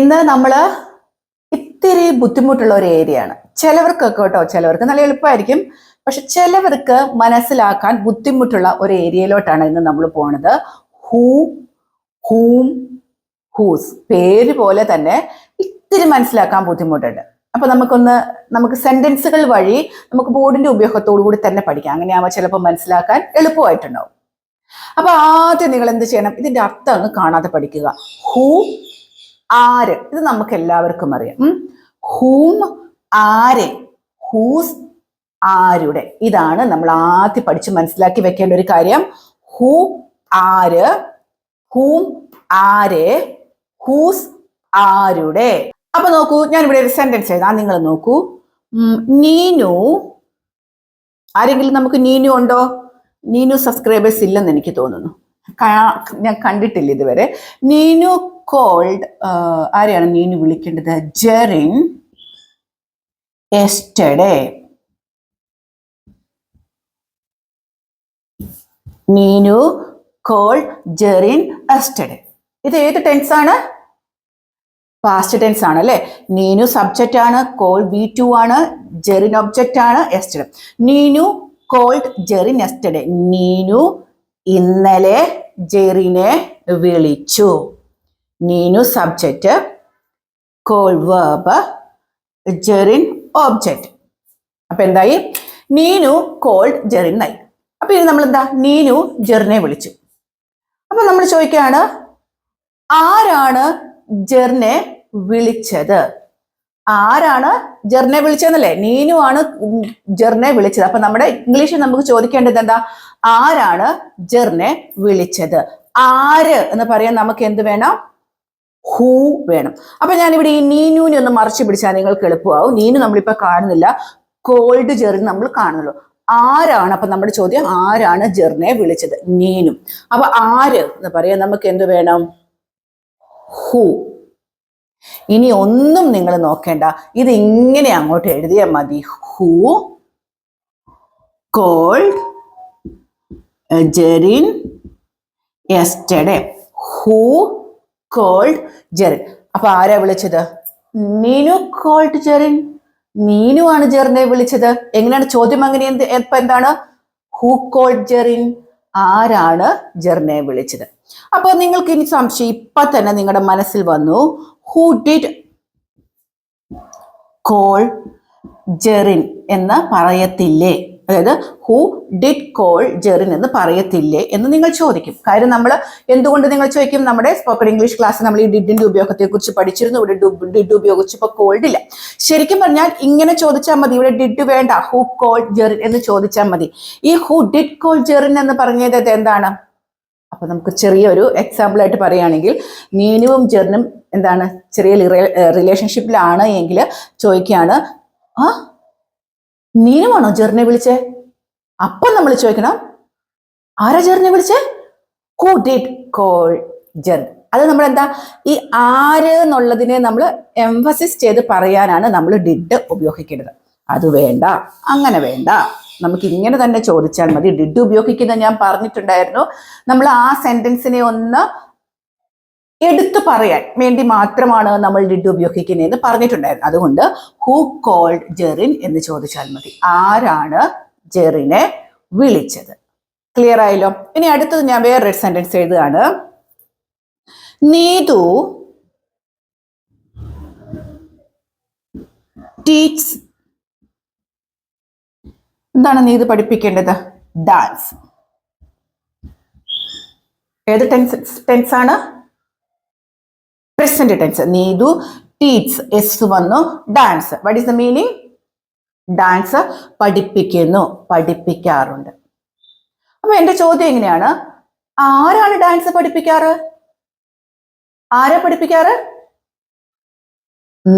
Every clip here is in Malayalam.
ഇന്ന് നമ്മൾ ഇത്തിരി ബുദ്ധിമുട്ടുള്ള ഒരു ഏരിയ ആണ്. ചിലവർക്കൊക്കെ കേട്ടോ, ചിലവർക്ക് നല്ല എളുപ്പമായിരിക്കും, പക്ഷെ ചിലവർക്ക് മനസ്സിലാക്കാൻ ബുദ്ധിമുട്ടുള്ള ഒരു ഏരിയയിലോട്ടാണ് ഇന്ന് നമ്മൾ പോണത്. Who, whom, whose. പേര് പോലെ തന്നെ ഇത്തിരി മനസ്സിലാക്കാൻ ബുദ്ധിമുട്ടുണ്ട്. അപ്പൊ നമുക്ക് സെന്റൻസുകൾ വഴി നമുക്ക് ബോർഡിന്റെ ഉപയോഗത്തോടു കൂടി തന്നെ പഠിക്കാം. അങ്ങനെയാവുമ്പോൾ ചിലപ്പോൾ മനസ്സിലാക്കാൻ എളുപ്പമായിട്ടുണ്ടാവും. അപ്പൊ ആദ്യം നിങ്ങൾ എന്ത് ചെയ്യണം, ഇതിന്റെ അർത്ഥം അങ്ങ് കാണാതെ പഠിക്കുക. ഹൂ, ആര്, ഇത് നമുക്ക് എല്ലാവർക്കും അറിയാം. ഹൂം, ആരെ. ഹൂസ്, ആരുടെ. ഇതാണ് നമ്മൾ ആദ്യം പഠിച്ച് മനസ്സിലാക്കി വെക്കേണ്ട ഒരു കാര്യം. ഹൂ, ആര്. ഹൂം, ആരെ. ഹൂസ്, ആരുടെ. അപ്പൊ നോക്കൂ, ഞാൻ ഇവിടെ ഒരു സെന്റൻസ് എഴുതാം, നിങ്ങൾ നോക്കൂ. നീനു. ആരെങ്കിലും നമുക്ക് നീനു ഉണ്ടോ? നീനു സബ്സ്ക്രൈബേഴ്സ് ഇല്ലെന്ന് എനിക്ക് തോന്നുന്നു, ഞാൻ കണ്ടിട്ടില്ല ഇതുവരെ. നീനു കോൾഡ്, ആരെയാണ് നീനു വിളിക്കേണ്ടത്? Jerin yesterday. Neenu called Jerin yesterday. ഇത് ഏത് ടെൻസ് ആണ്? പാസ്റ്റ് ടെൻസ് ആണ് അല്ലെ. നീനു സബ്ജക്റ്റ് ആണ്, കോൾ V2 ആണ്, ജെറിൻ ഒബ്ജക്റ്റ് ആണ്, yesterday. Neenu called Jerin yesterday. Neenu ഇന്നലെ ജെറിനെ വിളിച്ചു. Neenu subject, call verb, Jerin object. അപ്പൊ എന്തായി? നീനു കോൾഡ് ജെറിൻ ആയി. അപ്പൊ ഇനി നമ്മൾ എന്താ? നീനു ജെറിനെ വിളിച്ചു. അപ്പൊ നമ്മൾ ചോദിക്കുകയാണ്, ആരാണ് ജെറിനെ വിളിച്ചത്? ആരാണ് ജെറിനെ വിളിച്ചതെന്നല്ലേ? നീനു ആണ് ജെറിനെ വിളിച്ചത്. അപ്പൊ നമ്മുടെ ഇംഗ്ലീഷിൽ നമുക്ക് ചോദിക്കേണ്ടത് എന്താ? ആരാണ് ജെറിനെ വിളിച്ചത്? ആര് എന്ന് പറയാൻ നമുക്ക് എന്ത് വേണം? ഹൂ വേണം. അപ്പൊ ഞാനിവിടെ ഈ നീനുവിനെ ഒന്ന് മറിച്ച് പിടിച്ചാൽ നിങ്ങൾക്ക് എളുപ്പമാവും. നീനു നമ്മളിപ്പോ കാണുന്നില്ല, കോൾഡ് ജെറിൻ നമ്മൾ കാണുന്നുള്ളൂ. ആരാണ്? അപ്പൊ നമ്മുടെ ചോദ്യം, ആരാണ് ജെറിനെ വിളിച്ചത്? നീനു. അപ്പൊ ആര് എന്ന് പറയാൻ നമുക്ക് എന്ത് വേണം? ഹൂ. ഇനി ഒന്നും നിങ്ങൾ നോക്കേണ്ട, ഇത് ഇങ്ങനെ അങ്ങോട്ട് എഴുതിയാൽ മതി. Who called Jerin yesterday. Who called Jerin. അപ്പൊ ആരാ വിളിച്ചത്? നീനു കോൾഡ് ജെറിൻ. നീനു ആണ് ജെറിനെ വിളിച്ചത്. എങ്ങനെയാണ് ചോദ്യം? അങ്ങനെ എന്താണ്? Who called Jerin. ആരാണ് ജെറിനെ വിളിച്ചത്? അപ്പൊ നിങ്ങൾക്ക് ഇനി സംശയം ഇപ്പൊ തന്നെ നിങ്ങളുടെ മനസ്സിൽ വന്നു. ഹൂ ഡിഡ് കോൾ ജെറിൻ എന്ന് പറയത്തില്ലേ? അതായത് ഹൂ ഡിഡ് കോൾ ജെറിൻ എന്ന് പറയത്തില്ലേ എന്ന് നിങ്ങൾ ചോദിക്കും. കാര്യം നമ്മൾ എന്തുകൊണ്ട് നിങ്ങൾ ചോദിക്കും? നമ്മുടെ സ്പോക്കൺ ഇംഗ്ലീഷ് ക്ലാസ് നമ്മൾ ഈ ഡിഡിന്റെ ഉപയോഗത്തെ കുറിച്ച് പഠിച്ചിരുന്നു. ഇവിടെ ഡിഡ് ഉപയോഗിച്ചപ്പോൾ കോൾഡ് ഇല്ല. ശരിക്കും പറഞ്ഞാൽ ഇങ്ങനെ ചോദിച്ചാൽ മതി, ഇവിടെ ഡിഡ് വേണ്ട, ഹൂ കോൾ ജെറിൻ എന്ന് ചോദിച്ചാൽ മതി. ഈ ഹൂ ഡിഡ് കോൾ ജെറിൻ എന്ന് പറഞ്ഞത് എന്താണ്? അപ്പൊ നമുക്ക് ചെറിയൊരു എക്സാമ്പിൾ ആയിട്ട് പറയുകയാണെങ്കിൽ, നീനുവും ജെറിനും എന്താണ് ചെറിയ റിലേഷൻഷിപ്പിലാണ് എങ്കിൽ ചോദിക്കുകയാണ്, നീനുവാണോ ജെറിനെ വിളിച്ചേ? അപ്പൊ നമ്മൾ ചോദിക്കണം, ആരാ ജെറിനെ വിളിച്ചേ? Who did call Jerin. അത് നമ്മൾ എന്താ, ഈ ആര് എന്നുള്ളതിനെ നമ്മൾ എംഫസിസ് ചെയ്ത് പറയാനാണ് നമ്മൾ ഡിഡ് ഉപയോഗിക്കേണ്ടത്. അത് വേണ്ട, അങ്ങനെ വേണ്ട, നമുക്ക് ഇങ്ങനെ തന്നെ ചോദിച്ചാൽ മതി. ഡിഡ് ഉപയോഗിക്കുന്നത് ഞാൻ പറഞ്ഞിട്ടുണ്ടായിരുന്നു. നമ്മൾ ആ സെന്റൻസിനെ ഒന്ന് എടുത്തു പറയാൻ വേണ്ടി മാത്രമാണ് നമ്മൾ ഡിഡ് ഉപയോഗിക്കുന്നതെന്ന് പറഞ്ഞിട്ടുണ്ടായിരുന്നു. അതുകൊണ്ട് ഹൂ കോൾഡ് ജെറിൻ എന്ന് ചോദിച്ചാൽ മതി. ആരാണ് ജെറിനെ വിളിച്ചത്? ക്ലിയർ ആയല്ലോ? ഇനി അടുത്തത് ഞാൻ വേറൊരു സെന്റൻസ് എഴുതുകയാണ്. നീതു ടീച്ച്. എന്താണ് നീതു പഠിപ്പിക്കേണ്ടത്? ഡാൻസ്. ഏത് ടെൻസ് ആണ്? Present tense. Neethu teach, S വന്നു, dance. What is the meaning? Dance പഠിപ്പിക്കുന്നു, പഠിപ്പിക്കാറുണ്ട്. അപ്പൊ എന്റെ ചോദ്യം എങ്ങനെയാണ്? ആരാണ് ഡാൻസ് പഠിപ്പിക്കാറ്? ആരാ പഠിപ്പിക്കാറ്?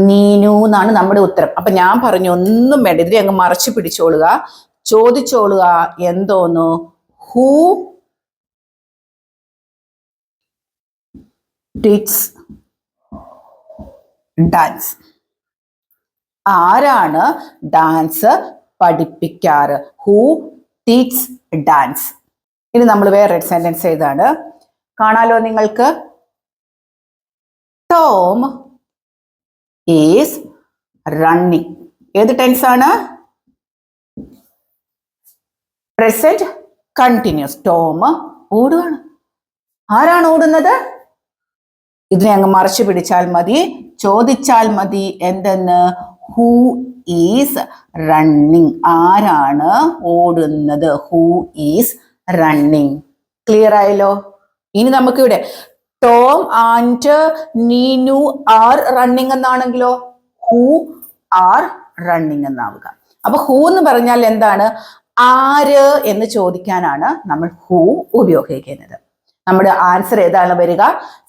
നീനു എന്നാണ് നമ്മുടെ ഉത്തരം. അപ്പൊ ഞാൻ പറഞ്ഞു, ഒന്നും വേണ്ട, ഇതിനെ അങ്ങ് മറച്ചു പിടിച്ചോളുക, ചോദിച്ചോളുക. എന്തോന്നു? Who teach dance. ആരാണ് ഡാൻസ് പഠിപ്പിക്കാറ്? Who teach dance. ഇനി നമ്മൾ വേറെ സെന്റൻസ് എഴുതാണ്. കാണാലോ നിങ്ങൾക്ക്. Tom is running. ഏത് ടെൻസ് ആണ്? Present continuous. ടോം ഓടുകയാണ്. ആരാണ് ഓടുന്നത്? ഇതിനെ അങ്ങ് മറച്ചു പിടിച്ചാൽ മതി, ചോദിച്ചാൽ മതി എന്തെന്ന്? Who is running. ആരാണ് ഓടുന്നത്? Who is running. ക്ലിയർ ആയല്ലോ? ഇനി നമുക്ക് ഇവിടെ Tom and Neenu are running എന്നാണെങ്കിലോ ഹൂ ആർ റണ്ണിങ് എന്നാവുക. അപ്പൊ ഹൂ എന്ന് പറഞ്ഞാൽ എന്താണ്? ആര് എന്ന് ചോദിക്കാനാണ് നമ്മൾ ഹൂ ഉപയോഗിക്കുന്നത്. നമ്മുടെ ആൻസർ ഏതാണ് വരിക?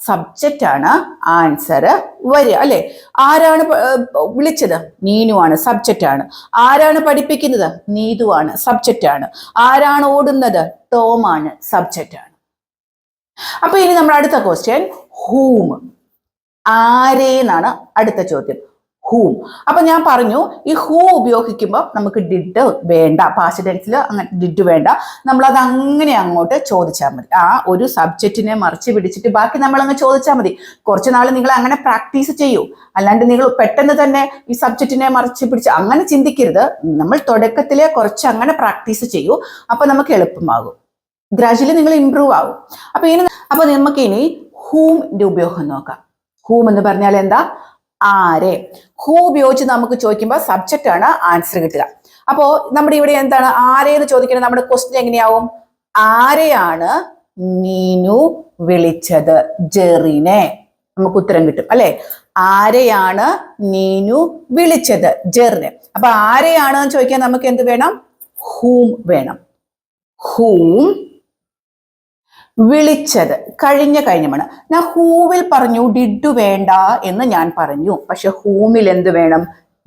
സബ്ജക്റ്റ് ആണ് ആൻസർ വരിക അല്ലെ. ആരാണ് വിളിച്ചത്? നീനു ആണ്, സബ്ജക്റ്റ് ആണ്. ആരാണ് പഠിപ്പിക്കുന്നത്? നീതു ആണ്, സബ്ജക്റ്റ് ആണ്. ആരാണ് ഓടുന്നത്? ടോം ആണ്, സബ്ജക്റ്റ് ആണ്. അപ്പൊ ഇനി നമ്മൾ അടുത്ത ക്വസ്റ്റ്യൻ ഹൂം. ആരെ എന്നാണ് അടുത്ത ചോദ്യം. ഹൂം. അപ്പൊ ഞാൻ പറഞ്ഞു ഈ ഹൂ ഉപയോഗിക്കുമ്പോൾ നമുക്ക് ഡിഡ് വേണ്ട, പാസ്റ്റ് ടെൻസിൽ അങ്ങനെ ഡിഡ് വേണ്ട. നമ്മൾ അത് അങ്ങനെ അങ്ങോട്ട് ചോദിച്ചാൽ മതി. ആ ഒരു സബ്ജക്റ്റിനെ മറിച്ച് പിടിച്ചിട്ട് ബാക്കി നമ്മൾ അങ്ങ് ചോദിച്ചാൽ മതി. കുറച്ച് നാൾ നിങ്ങൾ അങ്ങനെ പ്രാക്ടീസ് ചെയ്യൂ. അല്ലാണ്ട് നിങ്ങൾ പെട്ടെന്ന് തന്നെ ഈ സബ്ജക്റ്റിനെ മറിച്ച് പിടിച്ച് അങ്ങനെ ചിന്തിക്കരുത്. നമ്മൾ തുടക്കത്തിലെ കുറച്ച് അങ്ങനെ പ്രാക്ടീസ് ചെയ്യൂ. അപ്പൊ നമുക്ക് എളുപ്പമാകും. ഗ്രാജുവലി നിങ്ങൾ ഇംപ്രൂവ് ആകും. അപ്പൊ നമുക്ക് ഇനി ഹൂമിന്റെ ഉപയോഗം നോക്കാം. ഹൂം എന്ന് പറഞ്ഞാൽ എന്താ? ആരെ. ഹൂ ഉപയോഗിച്ച് നമുക്ക് ചോദിക്കുമ്പോൾ സബ്ജക്റ്റ് ആണ് ആൻസർ കിട്ടുക. അപ്പോ നമ്മുടെ ഇവിടെ എന്താണ് ആരെ എന്ന് ചോദിക്കുന്നത്? നമ്മുടെ ക്വസ്റ്റ്യൻ എങ്ങനെയാവും? ആരെയാണ് നീനു വിളിച്ചത്? ജെറിനെ. നമുക്ക് ഉത്തരം കിട്ടും അല്ലെ. ആരെയാണ് നീനു വിളിച്ചത്? ജെറിനെ. അപ്പൊ ആരെയാണ് എന്ന് ചോദിക്കാൻ നമുക്ക് എന്ത് വേണം? ഹൂം വേണം. ഹൂം വിളിച്ചത് കഴിഞ്ഞമാണ്. ഞാൻ ഹൂവിൽ പറഞ്ഞു ഡിഡ് വേണ്ട എന്ന് ഞാൻ പറഞ്ഞു. പക്ഷെ ഹൂമിൽ എന്ത് വേണം?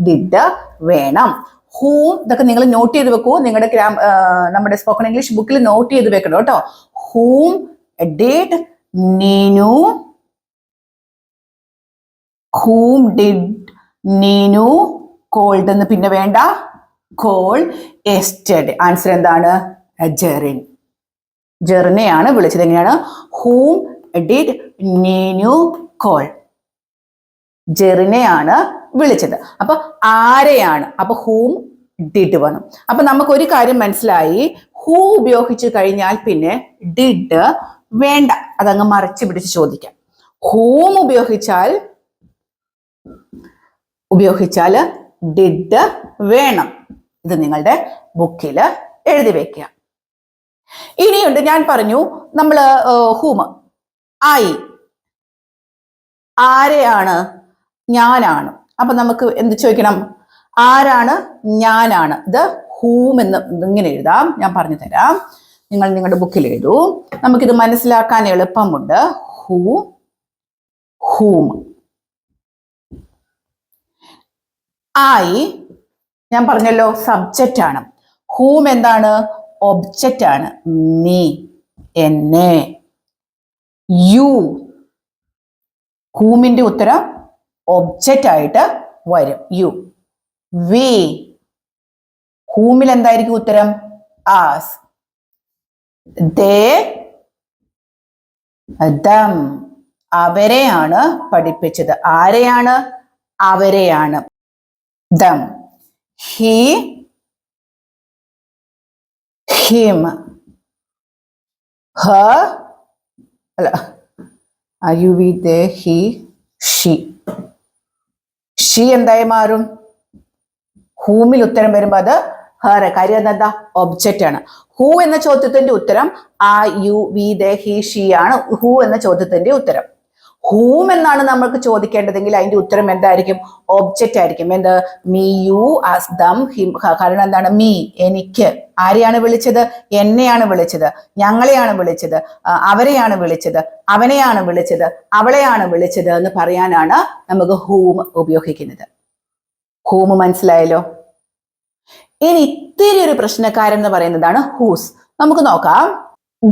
ഡിഡ് വേണം. ഹൂം ഇതൊക്കെ നിങ്ങൾ നോട്ട് ചെയ്ത് വെക്കൂ. നിങ്ങളുടെ നമ്മുടെ സ്പോക്കൺ ഇംഗ്ലീഷ് ബുക്കിൽ നോട്ട് ചെയ്ത് വെക്കണം കേട്ടോ. Whom did Neenu, whom did Neenu called എന്ന് പിന്നെ വേണ്ട. Call yesterday. ആൻസർ എന്താണ്? ജെറിൻ. ജെറിനെയാണ് വിളിച്ചത്. എങ്ങനെയാണ്? ഹൂം ഡിഡ് നീനു കോൾ. ജെറിനെയാണ് വിളിച്ചത്. അപ്പൊ ആരെയാണ്? അപ്പൊ ഹൂം ഡിഡ് വന്നു. അപ്പൊ നമുക്കൊരു കാര്യം മനസ്സിലായി. ഹൂ ഉപയോഗിച്ച് കഴിഞ്ഞാൽ പിന്നെ ഡിഡ് വേണ്ട, അതങ്ങ് മറിച്ച് പിടിച്ച് ചോദിക്കാം. ഹൂം ഉപയോഗിച്ചാൽ ഡിഡ് വേണം. ഇത് നിങ്ങളുടെ ബുക്കിൽ എഴുതി വെക്കുക. ഇനിയുണ്ട്, ഞാൻ പറഞ്ഞു നമ്മൾ ഹൂം ആയി. ആരെയാണ്? ഞാനാണ്. അപ്പൊ നമുക്ക് എന്ത് ചോദിക്കണം? ആരാണ്? ഞാനാണ്. ഇത് ഹൂം എന്ന് ഇങ്ങനെ എഴുതാം. ഞാൻ പറഞ്ഞു തരാം. നിങ്ങൾ നിങ്ങളുടെ ബുക്കിൽ എഴുതൂ. നമുക്കിത് മനസ്സിലാക്കാൻ എളുപ്പമുണ്ട്. ഹൂം. ആയി ഞാൻ പറഞ്ഞല്ലോ സബ്ജക്റ്റ് ആണ്. ഹൂം എന്താണ്? ഒബ്ജക്റ്റ് ആണ്. മീ, എന്നെ. യു, ഹൂമിന്റെ ഉത്തരം ഒബ്ജക്റ്റ് ആയിട്ട് വരും. യു. വി, ഹൂമിൽ എന്തായിരിക്കും ഉത്തരം? ആസ്. ദേ, ദം, അവരെയാണ് പഠിപ്പിച്ചത്. ആരെയാണ്? അവരെയാണ്. ദം. He, him. ഹർ, അല്ല, you we they he she. She എന്തായി മാറും? ഹൂമിൽ ഉത്തരം വരുമ്പോ അത് ഹർ. കാര്യം എന്താ? ഒബ്ജക്റ്റ് ആണ്. ഹൂ എന്ന ചോദ്യത്തിന്റെ ഉത്തരം I you we they he she ആണ്. ഹൂ എന്ന ചോദ്യത്തിന്റെ ഉത്തരം. ഹൂം എന്നാണ് നമ്മൾക്ക് ചോദിക്കേണ്ടതെങ്കിൽ അതിന്റെ ഉത്തരം എന്തായിരിക്കും? ഒബ്ജക്റ്റ് ആയിരിക്കും. എന്ത്? Me, you, us, them, him. കാരണം എന്താണ്? മീ, എനിക്ക്. ആരെയാണ് വിളിച്ചത്? എന്നെയാണ് വിളിച്ചത്. ഞങ്ങളെയാണ് വിളിച്ചത്. അവരെയാണ് വിളിച്ചത്. അവനെയാണ് വിളിച്ചത്. അവളെയാണ് വിളിച്ചത് എന്ന് പറയാനാണ് നമുക്ക് ഹൂം ഉപയോഗിക്കുന്നത്. ഹൂം മനസ്സിലായല്ലോ? ഇനി ഇത്തിരി ഒരു പ്രശ്നക്കാരൻ എന്ന് പറയുന്നതാണ് ഹൂസ്. നമുക്ക് നോക്കാം.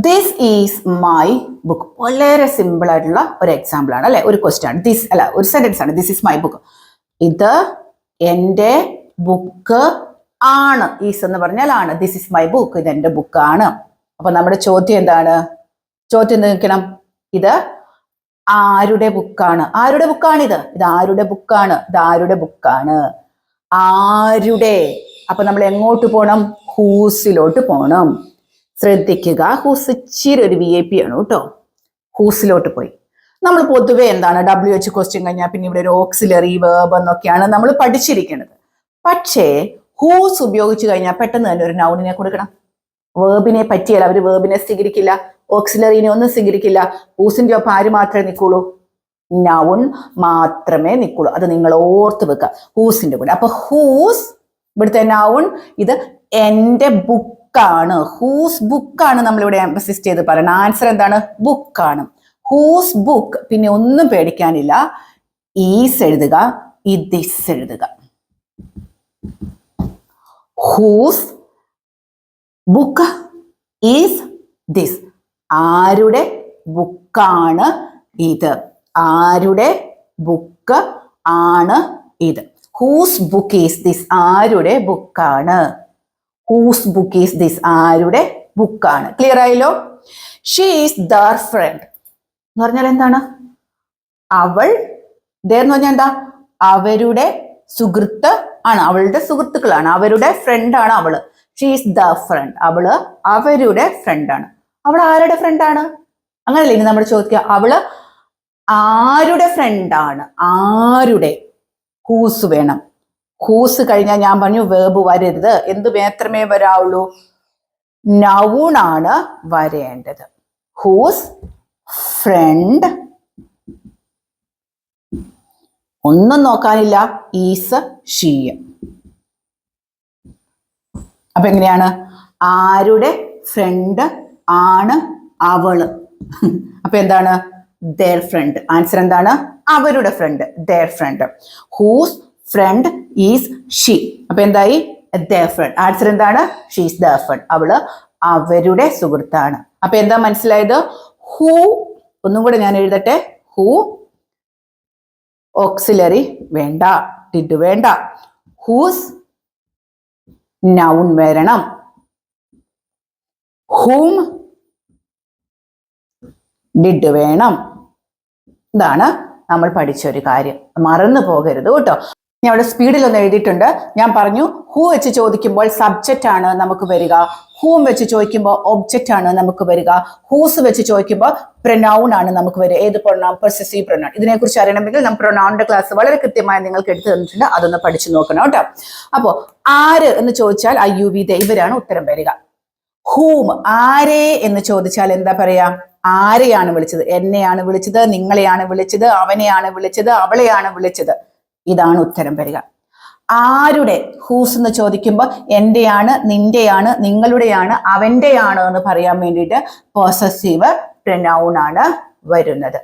This is my book. വളരെ സിമ്പിൾ ആയിട്ടുള്ള ഒരു എക്സാമ്പിൾ ആണ് അല്ലെ, ഒരു ക്വസ്റ്റ്യൻ ആണ്. ദിസ് അല്ല, ഒരു സെന്റൻസ് ആണ്. This is my book. ഇത് എന്റെ ബുക്ക് ആണ്. ഈസ് എന്ന് പറഞ്ഞാൽ ആണ്. This is my book. ഇത് എന്റെ ബുക്കാണ്. അപ്പൊ നമ്മുടെ ചോദ്യം എന്താണ്? ചോദ്യം എന്ത് നിൽക്കണം? ഇത് ആരുടെ ബുക്കാണ്? ആരുടെ ബുക്കാണിത്? ഇത് ആരുടെ ബുക്കാണ്? ഇത് ആരുടെ ബുക്കാണ്? ആരുടെ. അപ്പൊ നമ്മൾ എങ്ങോട്ട് പോണം? ഹൂസിലോട്ട് പോണം. ശ്രദ്ധിക്കുക, ഹൂസ് ഇച്ചിരി ഒരു VIP ആണ് കേട്ടോ. ഹൂസിലോട്ട് പോയി. നമ്മൾ പൊതുവെ എന്താണ് WH ക്വസ്റ്റ്യൻ കഴിഞ്ഞാൽ പിന്നെ ഇവിടെ ഒരു ഓക്സിലറി വേർബ് എന്നൊക്കെയാണ് നമ്മൾ പഠിച്ചിരിക്കുന്നത്. പക്ഷേ ഹൂസ് ഉപയോഗിച്ച് കഴിഞ്ഞാൽ പെട്ടെന്ന് തന്നെ ഒരു നൗണിനെ കൊടുക്കണം. വേർബിനെ പറ്റിയല്ല, അവർ വേർബിനെ സ്വീകരിക്കില്ല, ഓക്സിലറിനെ ഒന്നും സ്വീകരിക്കില്ല. ഹൂസിന്റെ ഒപ്പം ആര് മാത്രമേ നിൽക്കുള്ളൂ? നൗൺ മാത്രമേ നിൽക്കുള്ളൂ. അത് നിങ്ങൾ ഓർത്ത് വെക്കുക, ഹൂസിന്റെ കൂടെ. അപ്പൊ ഹൂസ് ഇവിടുത്തെ നൗൺ, ഇത് എന്റെ ബുക്കാണ്. ഹൂസ് ബുക്കാണ് നമ്മളിവിടെ എംഫസിസ് ചെയ്ത് പറയുന്നത്. ആൻസർ എന്താണ്? ബുക്കാണ്. Whose book. പിന്നെ ഒന്നും പേടിക്കാനില്ല, ഈസ് എഴുതുക, ഇതിസ് എഴുതുക. Whose book is this. ആരുടെ ബുക്കാണ് ഇത്? ആരുടെ ബുക്ക് ആണ് ഇത്? Whose book is this. ആരുടെ ബുക്കാണ്? Whose book is this. ആരുടെ ബുക്കാണ്? ക്ലിയർ ആയല്ലോ? ഷീ ഈസ് ദർ ഫ്രണ്ട് എന്ന് പറഞ്ഞാൽ എന്താണ്? അവൾ. ദർ എന്ന് പറഞ്ഞാൽ എന്താ? അവരുടെ സുഹൃത്ത് ആണ്, അവളുടെ സുഹൃത്തുക്കളാണ്, അവരുടെ ഫ്രണ്ട് ആണ് അവള്. She is the friend. അവള് അവരുടെ ഫ്രണ്ടാണ്. അവൾ ആരുടെ ഫ്രണ്ടാണ്? അങ്ങനല്ലേ ഇനി നമ്മൾ ചോദിക്കുക, അവള് ആരുടെ ഫ്രണ്ടാണ്? ആരുടെ. ഹൂസ് വേണം. ഹൂസ് കഴിഞ്ഞാൽ ഞാൻ പറഞ്ഞു വേർബ് വരരുത്. എന്ത് മാത്രമേ വരാവുള്ളൂ? നൗൺ ആണ് വരേണ്ടത്. Whose friend. ഒന്നും നോക്കാനില്ല, ഈസ് ഷീ. അപ്പൊ എങ്ങനെയാണ്? ആരുടെ ഫ്രണ്ട് ആണ് അവള്. അപ്പൊ എന്താണ്? their friend. ആൻസർ എന്താണ്? അവരുടെ friend, their friend. Whose friend is she. അപ്പൊ എന്തായി? their friend. ആൻസർ എന്താണ്? She is their friend. അവള് അവരുടെ സുഹൃത്താണ്. അപ്പൊ എന്താ മനസ്സിലായത്? ഹൂ, ഒന്നും കൂടെ ഞാൻ എഴുതട്ടെ. ഹൂ ഓക്സിലറി വേണ്ട, ഡിഡ് വേണ്ട. ഹൂസ് നൗൺ വരണം. ഹൂം ഡിഡ് വേണം. ഇതാണ് നമ്മൾ പഠിച്ച ഒരു കാര്യം, മറന്നു പോകരുത് കേട്ടോ. ഞാൻ അവിടെ സ്പീഡിൽ ഒന്ന് എഴുതിയിട്ടുണ്ട്. ഞാൻ പറഞ്ഞു ഹൂ വെച്ച് ചോദിക്കുമ്പോൾ സബ്ജക്റ്റ് ആണ് നമുക്ക് വരിക, ഹൂം വെച്ച് ചോദിക്കുമ്പോൾ ഒബ്ജക്റ്റ് ആണ് നമുക്ക് വരിക, ഹൂസ് വെച്ച് ചോദിക്കുമ്പോൾ പ്രൊനൗൺ ആണ് നമുക്ക് വരിക. ഏത് പ്രൊനൗൺ? Possessive pronoun. ഇതിനെക്കുറിച്ച് അറിയണമെങ്കിൽ നമ്മൾ പ്രൊനൗണിന്റെ ക്ലാസ് വളരെ കൃത്യമായി നിങ്ങൾക്ക് എടുത്തു തന്നിട്ടുണ്ട്, അതൊന്ന് പഠിച്ചു നോക്കണം കേട്ടോ. അപ്പോ ആര് എന്ന് ചോദിച്ചാൽ IUV ഇവരാണ് ഉത്തരം വരിക. ഹൂം, ആരെ എന്ന് ചോദിച്ചാൽ എന്താ പറയാ? ആരെയാണ് വിളിച്ചത്? എന്നെയാണ് വിളിച്ചത്, നിങ്ങളെയാണ് വിളിച്ചത്, അവനെയാണ് വിളിച്ചത്, അവളെയാണ് വിളിച്ചത്. ഇതാണ് ഉത്തരം വരിക. ആരുടെ. ഹൂസ് എന്ന് ചോദിക്കുമ്പോൾ എന്റെയാണ്, നിന്റെയാണ്, നിങ്ങളുടെയാണ്, അവന്റെയാണ് എന്ന് പറയാൻ വേണ്ടിയിട്ട് പൊസസീവ് പ്രൊനൗൺ ആണ് വരുന്നത്.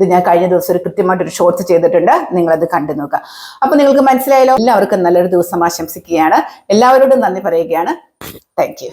ഇത് ഞാൻ കഴിഞ്ഞ ദിവസം ഒരു കൃത്യമായിട്ടൊരു ഷോർട്സ് ചെയ്തിട്ടുണ്ട്, നിങ്ങളത് കണ്ടു നോക്കുക. അപ്പൊ നിങ്ങൾക്ക് മനസ്സിലായല്ലോ. എല്ലാവർക്കും നല്ലൊരു ദിവസം ആശംസിക്കുകയാണ്. എല്ലാവരോടും നന്ദി പറയുകയാണ്. Thank you.